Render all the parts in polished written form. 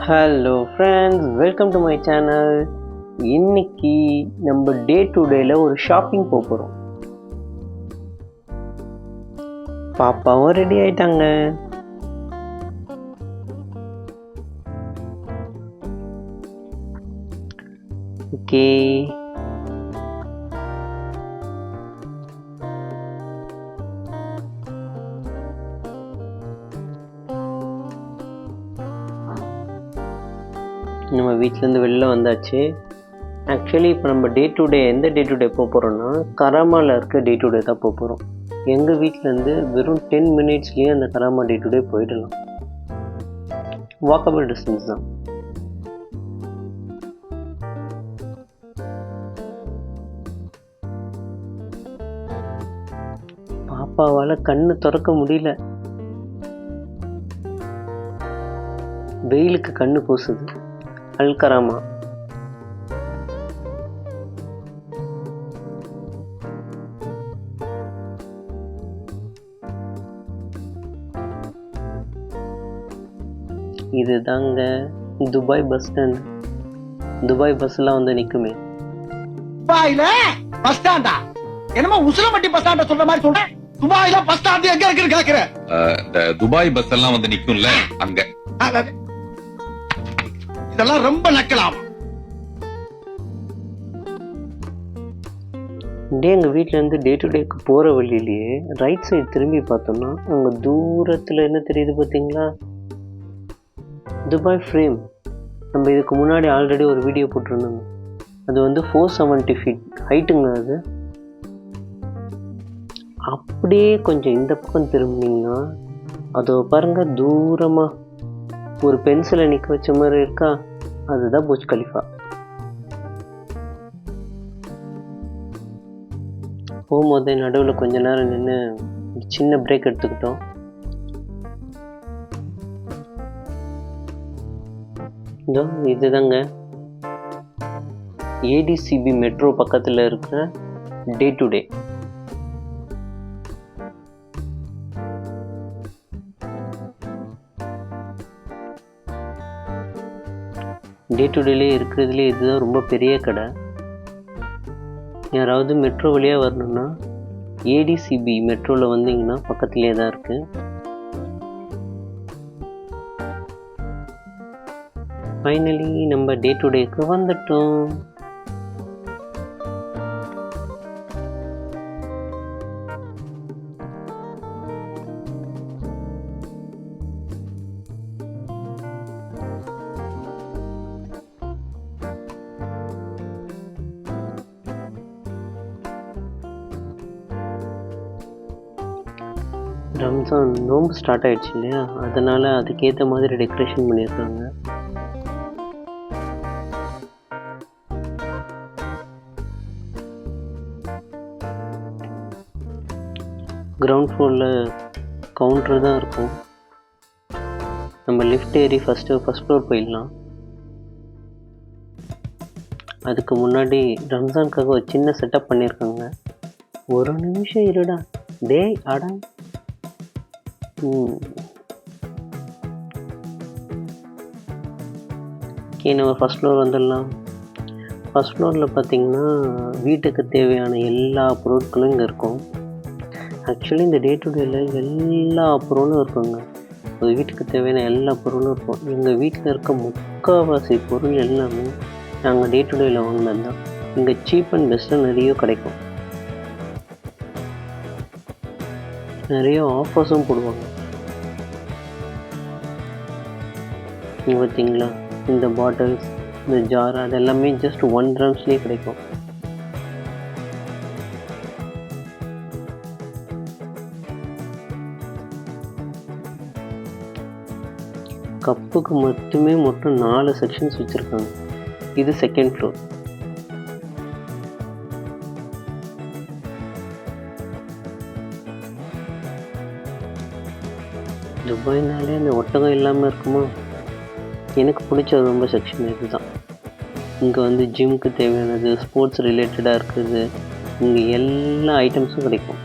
Hello friends, welcome to my channel. இன்னைக்கு நம்ம day to டேல ஒரு ஷாப்பிங் போகிறோம். பாப்பாவும் ரெடி ஆயிட்டாங்க. ஓகே, நம்ம வீட்டிலேருந்து வெளில வந்தாச்சு. ஆக்சுவலி இப்போ நம்ம டே டு டே எந்த டே டு டே போக போகிறோம்னா கராமாவில் இருக்க டே டு டே தான் போக போகிறோம். எங்கள் வீட்டிலேருந்து வெறும் 10 மினிட்ஸ்லேயே அந்த கராமா டே டு டே போயிடலாம். வாக்கபிள் டிஸ்டன்ஸ் தான். பாப்பாவால் கண்ணு திறக்க முடியல, வெயிலுக்கு கண்ணு பூசுது. அல்கராமா இதுதாங்க Dubai bus stand. Dubai bus எல்லாம் வந்து நிக்குமே. துபாயில பஸ் ஸ்டாண்டா? என்னமா உசிலம்பட்டி பஸ் ஸ்டாண்ட சொல்ற மாதிரி சொல்றேன். துபாயில பஸ் ஸ்டாண்ட் எங்க இருக்குன்னு கேக்குற? இந்த துபாய் பஸ் எல்லாம் வந்து நிக்கும்ல அங்க. இதெல்லாம் ரொம்ப நக்கலாம். எங்கள் வீட்டிலேருந்து டே டு டேக்கு போகிற வழியிலேயே ரைட் சைடு திரும்பி பார்த்தோம்னா அங்கே தூரத்தில் என்ன தெரியுது பார்த்தீங்களா? Dubai frame. நம்ம இதுக்கு முன்னாடி ஆல்ரெடி ஒரு வீடியோ போட்டிருந்தோங்க. அது வந்து 470 ஃபீட் ஹைட்டுங்க. அது அப்படியே கொஞ்சம் இந்த பக்கம் திரும்பினீங்கன்னா அதோ பாருங்க, தூரமாக ஒரு பென்சிலை நிற்க வச்ச மாதிரி இருக்கா, அதுதான் புர்ஜ் கலிஃபா. போகும்போதே நடுவில் கொஞ்ச நேரம் நின்று சின்ன பிரேக் எடுத்துக்கிட்டோம். இதோ இதுதாங்க ஏடிசிபி மெட்ரோ பக்கத்தில் இருக்கிற day to day. Day to டேலே இருக்கிறதுலே இதுதான் ரொம்ப பெரிய கடை. யாராவது மெட்ரோ வழியாக வரணும்னா ஏடிசிபி மெட்ரோவில் வந்தீங்கன்னா பக்கத்துலேயே தான் இருக்குது. ஃபைனலி நம்ம டே டு டேக்கு வந்துட்டோம். ரம்ஜான் நோம்பு ஸ்டார்ட் ஆயிடுச்சு இல்லையா, அதனால் அதுக்கேற்ற மாதிரி டெக்கரேஷன் பண்ணியிருக்காங்க. கிரவுண்ட் ஃப்ளோரில் கவுண்டர் தான் இருக்கும். நம்ம லிஃப்ட் ஏறி ஃபஸ்ட் ஃப்ளோர் போயிடலாம். அதுக்கு முன்னாடி ரம்ஜானுக்காக ஒரு சின்ன செட்டப் பண்ணியிருக்காங்க. ஒரு நிமிஷம் இருடா டேய் அடா. ஓகே, நம்ம ஃபஸ்ட் ஃப்ளோர் வந்துடலாம். ஃபஸ்ட் ஃப்ளோரில் பார்த்திங்கன்னா வீட்டுக்கு தேவையான எல்லா பொருட்களும் இங்கே இருக்கும். ஆக்சுவலி இந்த டே டு டேல எல்லா பொருளும் இருக்குங்க. ஒரு வீட்டுக்கு தேவையான எல்லா பொருளும் இருக்கும். எங்கள் வீட்டில் இருக்க முக்கால்வாசி பொருள் எல்லாமே நாங்கள் டே டு டேல வாங்கினது தான். இங்கே சீப் அண்ட் பெஸ்ட்டாக நிறைய கிடைக்கும். நிறைய ஆஃபர்ஸும் போடுவாங்க. நீங்கள் பார்த்தீங்களா, இந்த பாட்டில்ஸ், இந்த ஜார், அது எல்லாமே ஜஸ்ட் 1 dirhamsலேயே கிடைக்கும். கப்புக்கு மட்டுமே மொத்தம் 4 செக்ஷன்ஸ் வச்சுருக்காங்க. இது செகண்ட் ஃப்ளோர். துபாய்னாலே அந்த ஒட்டகம் இல்லாமல் இருக்குமா? எனக்கு பிடிச்ச ரொம்ப செக்ஷன் இது தான். இங்கே வந்து ஜிம்முக்கு தேவையானது, ஸ்போர்ட்ஸ் ரிலேட்டடாக இருக்குது, இங்கே எல்லா ஐட்டம்ஸும் கிடைக்கும்.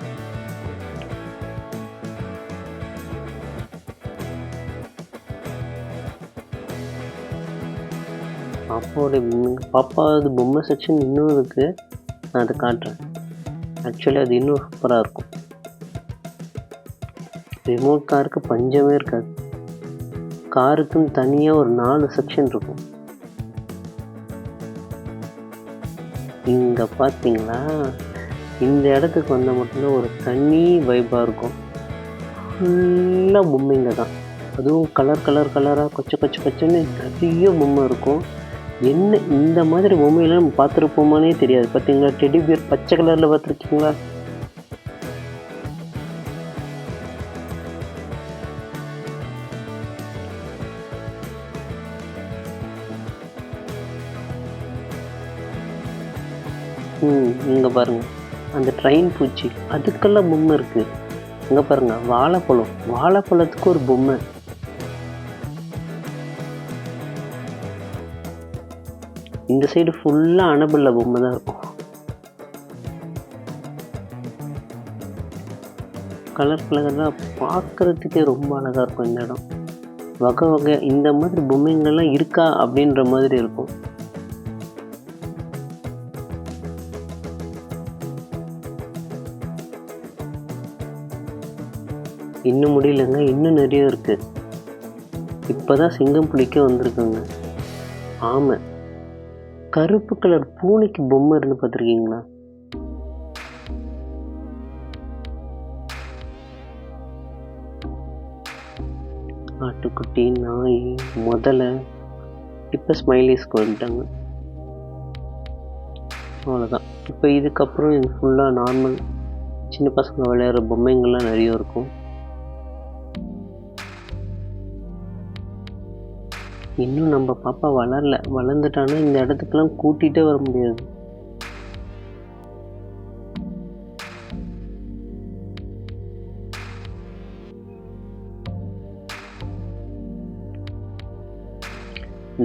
பாப்பாவது பொம்மை செக்ஷன் இன்னும் இருக்குது. நான் அதை காட்டுறேன். ஆக்சுவலி அது இன்னும் சூப்பராக இருக்கும். ரிமோட் காருக்கு பஞ்சமே இருக்காது. காருக்குன்னு தனியாக ஒரு 4 செக்ஷன் இருக்கும். இங்கே பார்த்தீங்களா, இந்த இடத்துக்கு வந்தால் மட்டும்தான் ஒரு தனி வைப்பாக இருக்கும். ஃபுல்லாக பொம்மைங்க தான். அதுவும் கலராக கொச்சன்னு நிறைய பொம்மை இருக்கும். என்ன இந்த மாதிரி பொம்மையெல்லாம் நம்ம பார்த்துருப்போமானே தெரியாது. பார்த்தீங்களா, டெடி பியர் பச்சை கலரில் பார்த்துருக்கீங்களா? இங்கே பாருங்கள், அந்த ட்ரெயின் பூச்சி அதுக்கெல்லாம் பொம்மை இருக்குது. இங்கே பாருங்கள், வாழைப்பழத்துக்கு ஒரு பொம்மை. இந்த சைடு ஃபுல்லாக அனபெல்ல பொம்மை தான் இருக்கும். கலராக பார்க்குறதுக்கே ரொம்ப அழகாக இருக்கும். இந்த இடம் வகை இந்த மாதிரி பொம்மைங்கள்லாம் இருக்கா அப்படின்ற மாதிரி இருக்கும். இன்னும் முடியலங்க, இன்னும் நிறைய இருக்குது. இப்போ தான் சிங்கம் பிடிக்க வந்திருக்குங்க. ஆமாம், கருப்பு கலர் பூனைக்கு பொம்மை இருந்து பார்த்துருக்கீங்களா? ஆட்டுக்குட்டி, நாய், முதல்ல இப்போ ஸ்மைலிஸ்க்கு வந்துட்டாங்க. அவ்வளோதான். இப்போ இதுக்கப்புறம் இது ஃபுல்லாக நார்மல் சின்ன பசங்க விளையாடுற பொம்மைங்கள்லாம் நிறைய இருக்கும். இன்னும் நம்ம பாப்பா வளர்ந்துட்டானா இந்த இடத்துக்கெல்லாம் கூட்டிகிட்டே வர முடியாது.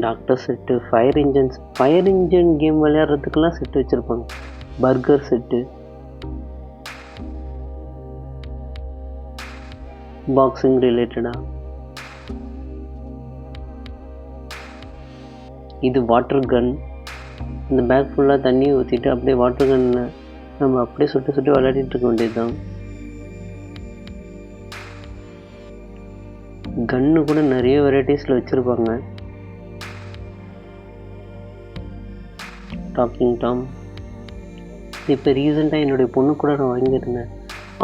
Doctor set, fire engine game விளையாடுறதுக்கெல்லாம் செட்டு வச்சுருப்பாங்க. பர்கர் செட்டு, பாக்ஸிங் ரிலேட்டடாக. இது வாட்டர் கன். இந்த பேக் ஃபுல்லாக தண்ணி ஊற்றிட்டு அப்படியே வாட்டர் கன்னை நம்ம அப்படியே சுட்டு விளையாடிட்டு இருக்க வேண்டியது தான். கன்னு கூட நிறைய வெரைட்டிஸில் வச்சுருப்பாங்க. Docking Tom. இப்போ ரீசெண்டாக என்னுடைய பொண்ணு கூட நான் வாங்கியிருந்தேன்.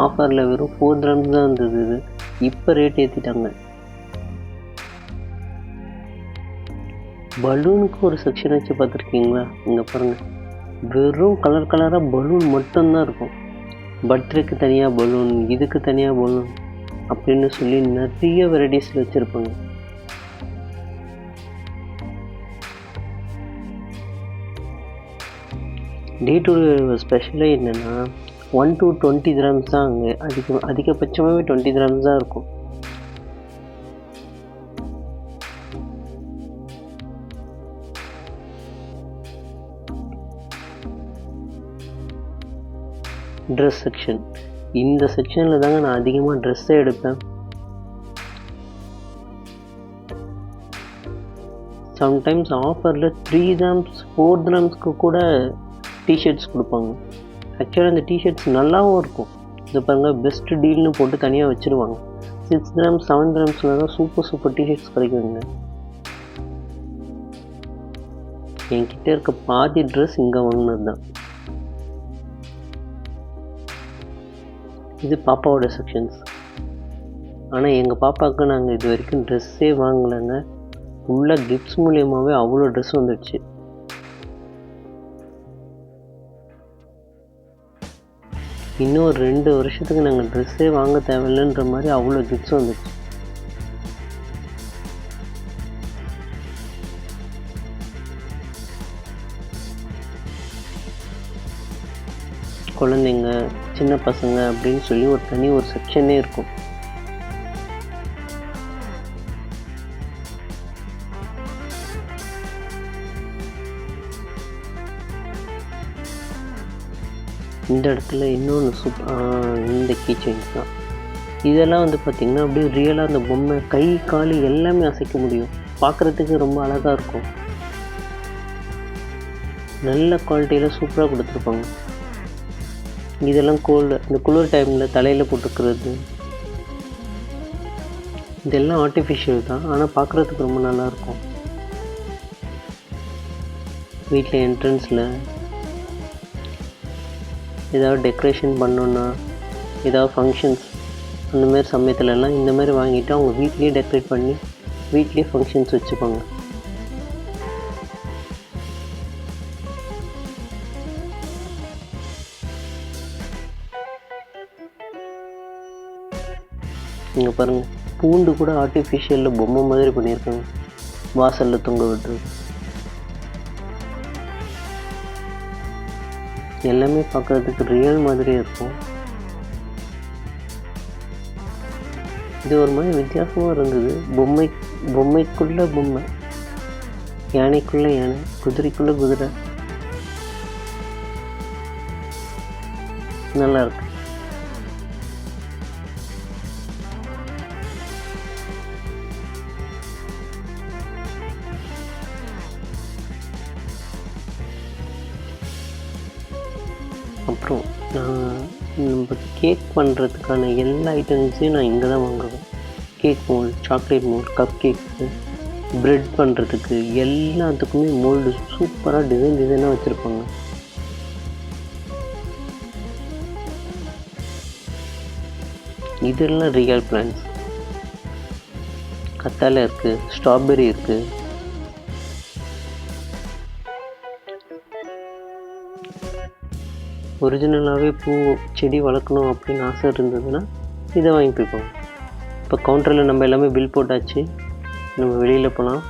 ஆஃபரில் வெறும் 4 dirhams தான் இருந்தது. இது இப்போ ரேட் ஏற்றிட்டாங்க. பலூனுக்கு ஒரு செக்ஷன் வச்சு பார்த்துருக்கீங்களா? இங்கே பாருங்கள், வெறும் கலராக பலூன் மட்டும்தான் இருக்கும். பர்த்டேக்கு தனியாக பலூன், இதுக்கு தனியாக பலூன் அப்படின்னு சொல்லி நிறைய வெரைட்டிஸில் வச்சுருப்பாங்க. டே டு ஸ்பெஷலே என்னென்னா 1 to 20 dirhams தான். அங்கே அதிகபட்சமாகவே 20 dirhams தான் இருக்கும். Dress section. இந்த செக்ஷனில் தாங்க நான் அதிகமாக ட்ரெஸ்ஸே எடுப்பேன். சம்டைம்ஸ் ஆஃபரில் 3 dirhams 4 dirhamsக்கு கூட டிஷர்ட்ஸ் கொடுப்பாங்க. ஆக்சுவலாக அந்த டிஷர்ட்ஸ் நல்லாவும் இருக்கும். இது பாருங்கள், பெஸ்ட் டீல்னு போட்டு தனியாக வச்சுருவாங்க. 6 dirhams 7 dirhamsல தான் சூப்பர் டிஷர்ட்ஸ் கிடைக்குங்க. என்கிட்ட இருக்க பாதி ட்ரெஸ் இங்கே வாங்கினது தான். இது பாப்பாவோட செக்ஷன்ஸ். ஆனால் எங்கள் பாப்பாவுக்கு நாங்கள் இது வரைக்கும் ட்ரெஸ்ஸே வாங்கலைங்க. ஃபுல்லாக கிஃப்ட்ஸ் மூலியமாகவே அவ்வளோ ட்ரெஸ் வந்துடுச்சு. இன்னும் ஒரு 2 வருஷத்துக்கு நாங்கள் ட்ரெஸ்ஸே வாங்க தேவையில்லைன்ற மாதிரி அவ்வளோ கிஃப்ட்ஸ் வந்துடுச்சு. குழந்தைங்க, சின்ன பசங்க அப்படின்னு சொல்லி ஒரு செக்ஷனே இருக்கும். இந்த இடத்துல இன்னொன்று இந்த கீச்சைன்ஸ் தான். இதெல்லாம் வந்து பார்த்திங்கன்னா அப்படியே ரியலாக அந்த பொம்மை கை கால் எல்லாமே அசைக்க முடியும். பார்க்குறதுக்கு ரொம்ப அழகாக இருக்கும். நல்ல குவாலிட்டியில் சூப்பராக கொடுத்துருப்பாங்க. இதெல்லாம் இந்த குளிர் டைமில் தலையில் போட்டுக்கிறது, இதெல்லாம் ஆர்டிஃபிஷியல் தான், ஆனால் பார்க்குறதுக்கு ரொம்ப நல்லாயிருக்கும். வீட்டில் என்ட்ரன்ஸில் ஏதாவது டெக்கரேஷன் பண்ணோன்னா, ஏதாவது ஃபங்க்ஷன்ஸ் அந்த மாதிரி சமயத்துலலாம் இந்த மாதிரி வாங்கிட்டு அவங்க வீட்லேயே டெக்கரேட் பண்ணி வீட்லேயே ஃபங்க்ஷன்ஸ் வச்சுப்பாங்க. இங்கே பாருங்கள், பூண்டு கூட ஆர்டிஃபிஷியலில் பொம்மை மாதிரி பண்ணியிருக்காங்க, வாசலில் தொங்க விட்டுருக்கு. எல்லாமே பார்க்குறதுக்கு ரியல் மாதிரியே இருக்கும். இது ஒரு மாதிரி வித்தியாசமாக இருந்தது. பொம்மைக்குள்ளே பொம்மை, யானைக்குள்ளே யானை, குதிரைக்குள்ளே குதிரை. நல்லா இருக்கு. அப்புறம் நம்ம கேக் பண்ணுறதுக்கான எல்லா ஐட்டம்ஸையும் நான் இங்கே தான் வாங்குவேன். Cake mould, chocolate mould, cup cakes, bread பண்ணுறதுக்கு எல்லாத்துக்குமே மோல்டு சூப்பராக டிசைனாக வச்சுருப்பாங்க. இதெல்லாம் ரியல் பிளான்ஸ். கத்தாழை இருக்குது, ஸ்ட்ராபெரி இருக்குது. ஒரிஜினலாகவே செடி வளர்க்கணும் அப்படின்னு ஆசை இருந்ததுன்னா இதை வாங்கி போய்ப்போம். இப்போ கவுண்டரில் நம்ம எல்லாமே பில் போட்டாச்சு, நம்ம வெளியில் போகலாம்.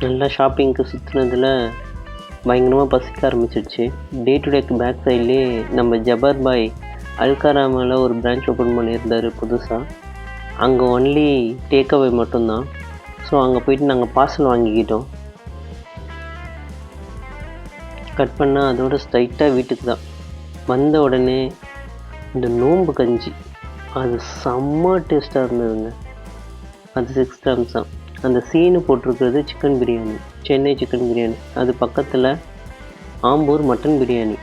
நல்லா ஷாப்பிங்க்கு சுற்றுனதில் பயங்கரமாக பசிக்க ஆரம்பிச்சிடுச்சு. டே டு டேக்கு பேக் சைட்லேயே நம்ம ஜபர் பாய் அல்காராமில் ஒரு பிரான்ச் ஓப்பன் பண்ணியிருந்தார் புதுசாக. அங்கே ஒன்லி டேக் அவே மட்டும்தான். ஸோ அங்கே போயிட்டு நாங்கள் பார்சல் வாங்கிக்கிட்டோம். கட் பண்ணால் அதோட ஸ்ட்ரைட்டாக வீட்டுக்கு தான். வந்த உடனே இந்த நோம்பு கஞ்சி, அது செம்ம டேஸ்ட்டாக இருந்ததுங்க. அது 6 grams தான். அந்த சீனு போட்டிருக்கிறது சிக்கன் பிரியாணி, சென்னை சிக்கன் பிரியாணி. அது பக்கத்தில் ஆம்பூர் மட்டன் பிரியாணி.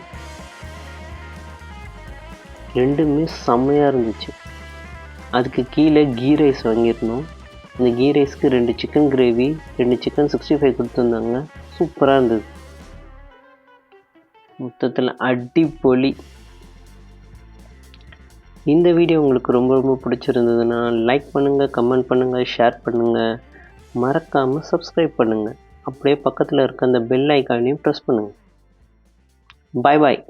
ரெண்டுமே செம்மையாக இருந்துச்சு. அதுக்கு கீழே கீ ரைஸ் வாங்கியிருந்தோம். அந்த கீ ரைஸ்க்கு 2 சிக்கன் கிரேவி, 2 சிக்கன் 65 கொடுத்துருந்தாங்க. சூப்பராக இருந்தது. மொத்தத்தில் அடிப்பொலி. இந்த வீடியோ உங்களுக்கு ரொம்ப ரொம்ப பிடிச்சிருந்ததுன்னா லைக் பண்ணுங்கள், கமெண்ட் பண்ணுங்கள், ஷேர் பண்ணுங்கள். மறக்காமல் சப்ஸ்கிரைப் பண்ணுங்கள். அப்படியே பக்கத்தில் இருக்க அந்த பெல் ஐக்கானையும் ப்ரெஸ் பண்ணுங்கள். பாய் பாய்.